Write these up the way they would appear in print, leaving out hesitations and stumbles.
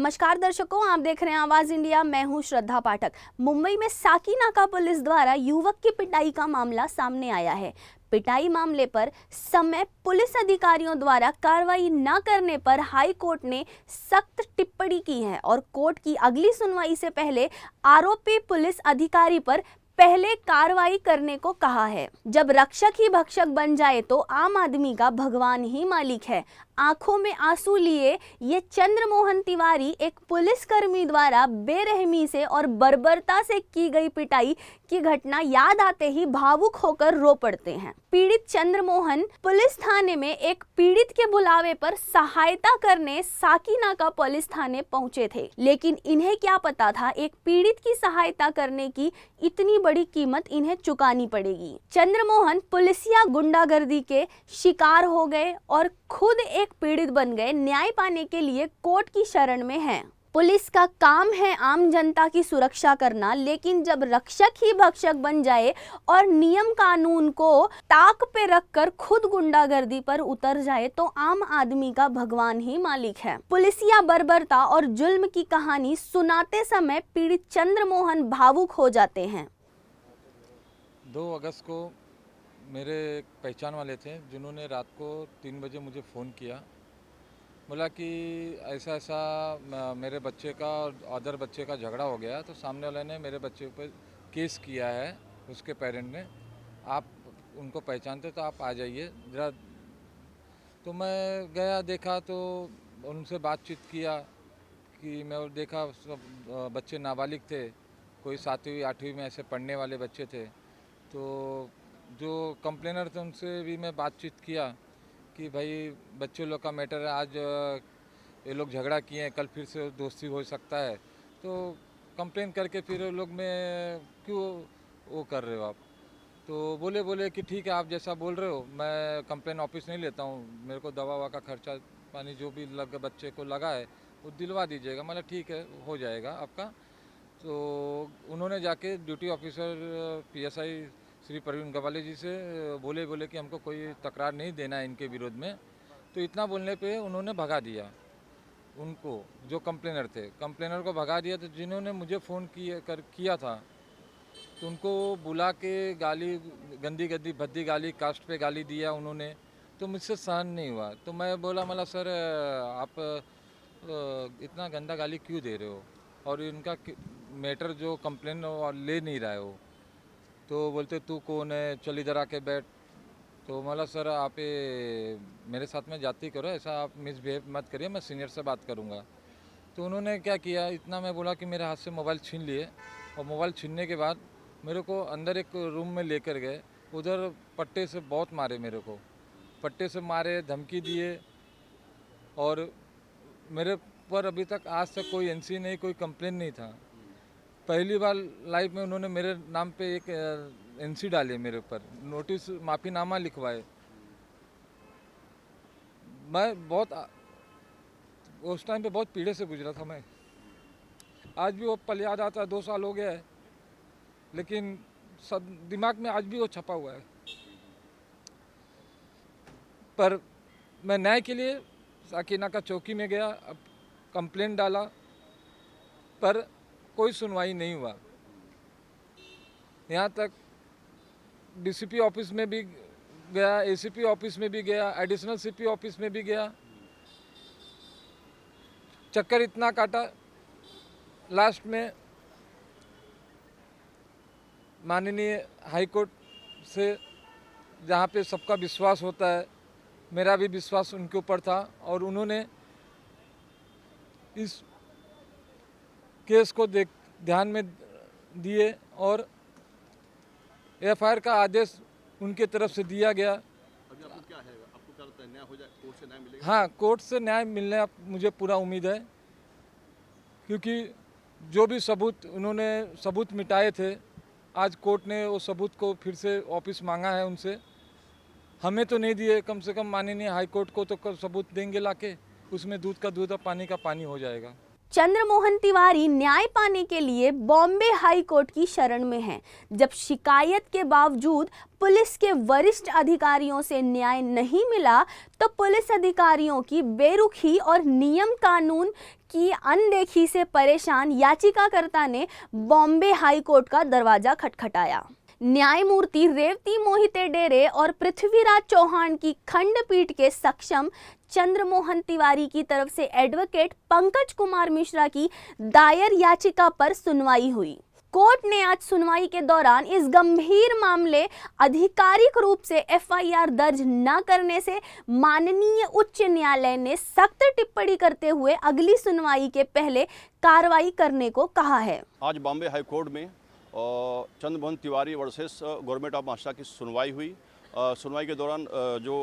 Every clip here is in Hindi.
नमस्कार दर्शकों, आप देख रहे हैं आवाज इंडिया। मैं हूं श्रद्धा पाठक। मुंबई में साकीनाका पुलिस द्वारा युवक की पिटाई का मामला सामने आया है। पिटाई मामले पर समय पुलिस अधिकारियों द्वारा कार्रवाई न करने पर हाई कोर्ट ने सख्त टिप्पणी की है और कोर्ट की अगली सुनवाई से पहले आरोपी पुलिस अधिकारी पर पहले कार्रवाई करने को कहा है। जब रक्षक ही भक्षक बन जाए तो आम आदमी का भगवान ही मालिक है। आंखों में आंसू लिए ये चंद्रमोहन तिवारी एक पुलिसकर्मी द्वारा बेरहमी से और बर्बरता से की गई पिटाई की घटना याद आते ही भावुक होकर रो पड़ते हैं। पीड़ित चंद्रमोहन पुलिस थाने में एक पीड़ित के बुलावे पर सहायता करने साकीनाका पुलिस थाने पहुंचे थे, लेकिन इन्हें क्या पता था एक पीड़ित की सहायता करने की इतनी बड़ी कीमत इन्हें चुकानी पड़ेगी। चंद्रमोहन पुलिसिया गुंडागर्दी के शिकार हो गए और खुद एक पीड़ित बन गए। न्याय पाने के लिए कोर्ट की शरण में हैं। पुलिस का काम है आम जनता की सुरक्षा करना, लेकिन जब रक्षक ही भक्षक बन जाए और नियम कानून को ताक पे रखकर खुद गुंडागर्दी पर उतर जाए तो आम आदमी का भगवान ही मालिक है। पुलिसिया बर्बरता और जुल्म की कहानी सुनाते समय पीड़ित चंद्रमोहन भावुक हो जाते हैं। 2 अगस्त को मेरे एक पहचान वाले थे जिन्होंने रात को 3 बजे मुझे फ़ोन किया। बोला कि ऐसा ऐसा मेरे बच्चे का और अदर बच्चे का झगड़ा हो गया, तो सामने वाले ने मेरे बच्चे पर केस किया है, उसके पेरेंट ने। आप उनको पहचानते तो आप आ जाइए ज़रा। तो मैं गया, देखा तो उनसे बातचीत किया कि मैं देखा सब बच्चे नाबालिग थे, कोई 7वीं 8वीं में ऐसे पढ़ने वाले बच्चे थे। तो जो कंप्लेनर थे उनसे भी मैं बातचीत किया कि भाई बच्चे लोग का मैटर है, आज ये लोग झगड़ा किए हैं, कल फिर से दोस्ती हो सकता है, तो कंप्लेन करके फिर लोग में क्यों वो कर रहे हो आप। तो बोले कि ठीक है, आप जैसा बोल रहे हो, मैं कंप्लेन ऑफिस नहीं लेता हूँ, मेरे को दवा ववा का खर्चा पानी जो भी बच्चे को लगा है वो दिलवा दीजिएगा। मतलब ठीक है, हो जाएगा आपका। तो उन्होंने जाके duty officer PSI Shri Praveen Gawale ji से बोले कि हमको कोई तकरार नहीं देना है इनके विरोध में। तो इतना बोलने पे उन्होंने भगा दिया उनको, जो कंप्लेनर थे, कंप्लेनर को भगा दिया। तो जिन्होंने मुझे फ़ोन किया था तो उनको बुला के गाली, गंदी भद्दी गाली, कास्ट पे गाली दिया उन्होंने। तो मुझसे सहन नहीं हुआ। तो मैं बोला, मतलब सर आप इतना गंदा गाली क्यों दे रहे हो, और इनका मैटर जो कंप्लेन ले नहीं रहा है वो। तो बोलते तू कौन है, चल इधर आके बैठ। तो मतलब सर आप ये मेरे साथ में जाती करो, ऐसा आप मिसबिहेव मत करिए, मैं सीनियर से बात करूँगा। तो उन्होंने क्या किया, इतना मैं बोला कि मेरे हाथ से मोबाइल छीन लिए, और मोबाइल छीनने के बाद मेरे को अंदर एक रूम में लेकर गए। उधर पट्टे से बहुत मारे, मेरे को पट्टे से मारे, धमकी दिए। और मेरे पर अभी तक आज तक कोई NC नहीं, कोई कंप्लेन नहीं था। पहली बार लाइफ में उन्होंने मेरे नाम पे एक NC डाले, मेरे ऊपर नोटिस माफ़ीनामा लिखवाए। मैं बहुत उस टाइम पे बहुत पीड़े से गुजरा था मैं। आज भी वो पल याद आता है, 2 साल हो गया है, लेकिन सब दिमाग में आज भी वो छपा हुआ है। पर मैं न्याय के लिए साकीनाका चौकी में गया, अब कंप्लेंट डाला, पर कोई सुनवाई नहीं हुआ। यहाँ तक DCP ऑफिस में भी गया, ACP ऑफिस में भी गया, एडिशनल CP ऑफिस में भी गया, चक्कर इतना काटा। लास्ट में माननीय हाई कोर्ट से, जहाँ पे सबका विश्वास होता है, मेरा भी विश्वास उनके ऊपर था, और उन्होंने इस केस को ध्यान में दिए और FIR का आदेश उनके तरफ से दिया गया। अभी आपको क्या है, आपको क्या लगता है, न्याय हो जाए, कोर्ट से न्याय मिलेगा? हाँ, कोर्ट से न्याय मिलने मुझे पूरा उम्मीद है, क्योंकि जो भी उन्होंने सबूत मिटाए थे, आज कोर्ट ने वो सबूत को फिर से वापस मांगा है उनसे। हमें तो नहीं दिए, कम से कम माननीय हाई कोर्ट को तो सबूत देंगे लाके, उसमें दूध का दूध और पानी का पानी हो जाएगा। चंद्रमोहन तिवारी न्याय पाने के लिए बॉम्बे हाई कोर्ट की शरण में हैं। जब शिकायत के बावजूद पुलिस के वरिष्ठ अधिकारियों से न्याय नहीं मिला तो पुलिस अधिकारियों की बेरुखी और नियम कानून की अनदेखी से परेशान याचिकाकर्ता ने बॉम्बे हाई कोर्ट का दरवाजा खटखटाया। न्यायमूर्ति रेवती मोहिते डेरे और पृथ्वीराज चौहान की खंडपीठ के सक्षम चंद्रमोहन तिवारी की तरफ से एडवोकेट पंकज कुमार मिश्रा की दायर याचिका पर सुनवाई हुई। कोर्ट ने आज सुनवाई के दौरान इस गंभीर मामले आधिकारिक रूप से एफआईआर दर्ज न करने से माननीय उच्च न्यायालय ने सख्त टिप्पणी करते हुए अगली सुनवाई के पहले कार्रवाई करने को कहा है। आज बॉम्बे हाई कोर्ट में Chandramohan Tiwari versus government of Maharashtra की सुनवाई हुई। सुनवाई के दौरान जो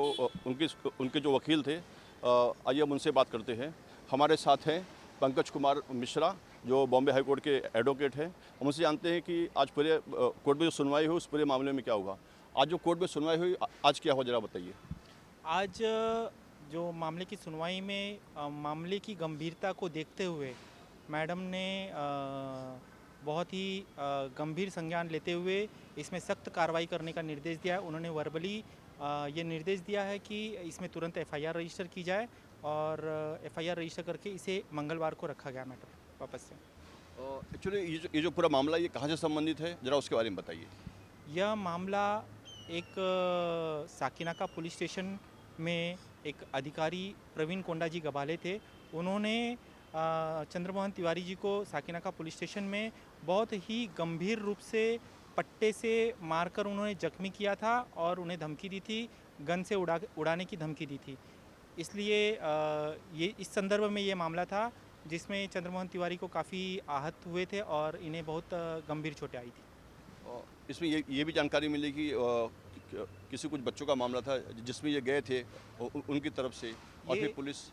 उनके जो वकील थे, आइए हम उनसे बात करते हैं। हमारे साथ हैं पंकज कुमार मिश्रा जो बॉम्बे हाई कोर्ट के एडवोकेट हैं। हम उनसे जानते हैं कि आज पूरे कोर्ट में जो सुनवाई हुई उस पूरे मामले में क्या होगा। आज जो कोर्ट में सुनवाई हुई आज क्या हुआ, जरा बताइए। आज जो मामले की सुनवाई में मामले की गंभीरता को देखते हुए मैडम ने बहुत ही गंभीर संज्ञान लेते हुए इसमें सख्त कार्रवाई करने का निर्देश दिया है। उन्होंने वर्बली ये निर्देश दिया है कि इसमें तुरंत एफआईआर रजिस्टर की जाए और एफआईआर रजिस्टर करके इसे मंगलवार को रखा गया मैटर वापस से। एक्चुअली ये जो पूरा मामला ये कहाँ से संबंधित है, जरा उसके बारे में बताइए। यह मामला एक साकिनाका पुलिस स्टेशन में एक अधिकारी प्रवीण कोंडा जी गबाले थे। उन्होंने चंद्रमोहन तिवारी जी को साकिनाका पुलिस स्टेशन में बहुत ही गंभीर रूप से पट्टे से मारकर उन्होंने जख्मी किया था और उन्हें धमकी दी थी, गन से उड़ाने की धमकी दी थी। इसलिए ये इस संदर्भ में ये मामला था जिसमें चंद्रमोहन तिवारी को काफ़ी आहत हुए थे और इन्हें बहुत गंभीर चोटें आई थी। इसमें ये भी जानकारी मिली कि किसी कुछ बच्चों का मामला था जिसमें ये गए थे उनकी तरफ से, और फिर पुलिस।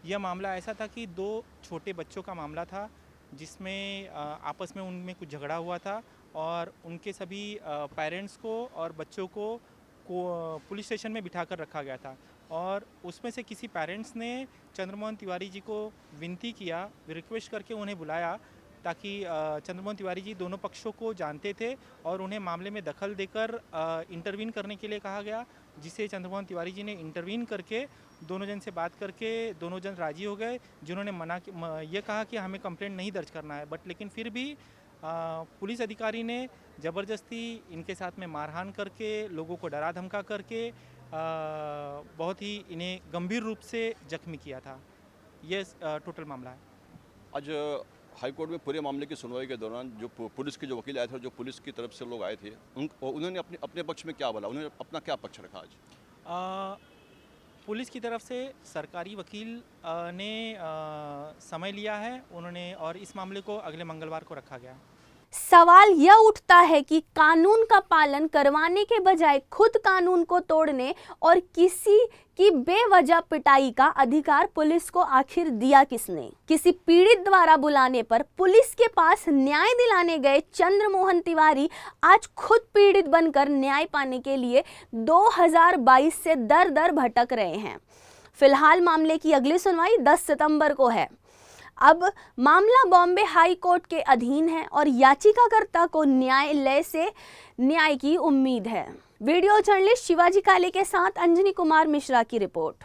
यह मामला ऐसा था कि 2 छोटे बच्चों का मामला था जिसमें आपस में उनमें कुछ झगड़ा हुआ था और उनके सभी पेरेंट्स को और बच्चों को पुलिस स्टेशन में बिठाकर रखा गया था। और उसमें से किसी पेरेंट्स ने चंद्रमोहन तिवारी जी को विनती किया, रिक्वेस्ट करके उन्हें बुलाया ताकि चंद्रमोहन तिवारी जी दोनों पक्षों को जानते थे और उन्हें मामले में दखल देकर इंटरवीन करने के लिए कहा गया, जिसे चंद्रमोहन तिवारी जी ने इंटरवीन करके दोनों जन से बात करके दोनों जन राजी हो गए, जिन्होंने ये कहा कि हमें कंप्लेंट नहीं दर्ज करना है। बट लेकिन फिर भी पुलिस अधिकारी ने ज़बरदस्ती इनके साथ में मारहान करके, लोगों को डरा धमका करके बहुत ही इन्हें गंभीर रूप से जख्मी किया था। ये टोटल मामला है। आज हाई कोर्ट में पूरे मामले की सुनवाई के दौरान जो पुलिस के जो वकील आए थे और जो पुलिस की तरफ से लोग आए थे, उन्होंने अपने पक्ष में क्या बोला, उन्होंने अपना क्या पक्ष रखा आज? पुलिस की तरफ से सरकारी वकील ने समय लिया है उन्होंने, और इस मामले को अगले मंगलवार को रखा गया। सवाल यह उठता है कि कानून का पालन करवाने के बजाय खुद कानून को तोड़ने और किसी की बेवजह पिटाई का अधिकार पुलिस को आखिर दिया किसने? किसी पीड़ित द्वारा बुलाने पर पुलिस के पास न्याय दिलाने गए चंद्रमोहन तिवारी आज खुद पीड़ित बनकर न्याय पाने के लिए 2022 से दर दर भटक रहे हैं। फिलहाल मामले की अगली सुनवाई 10 सितंबर को है। अब मामला बॉम्बे हाई कोर्ट के अधीन है और याचिकाकर्ता को न्यायालय से न्याय की उम्मीद है। वीडियो जर्नलिस्ट शिवाजी काले के साथ अंजनी कुमार मिश्रा की रिपोर्ट।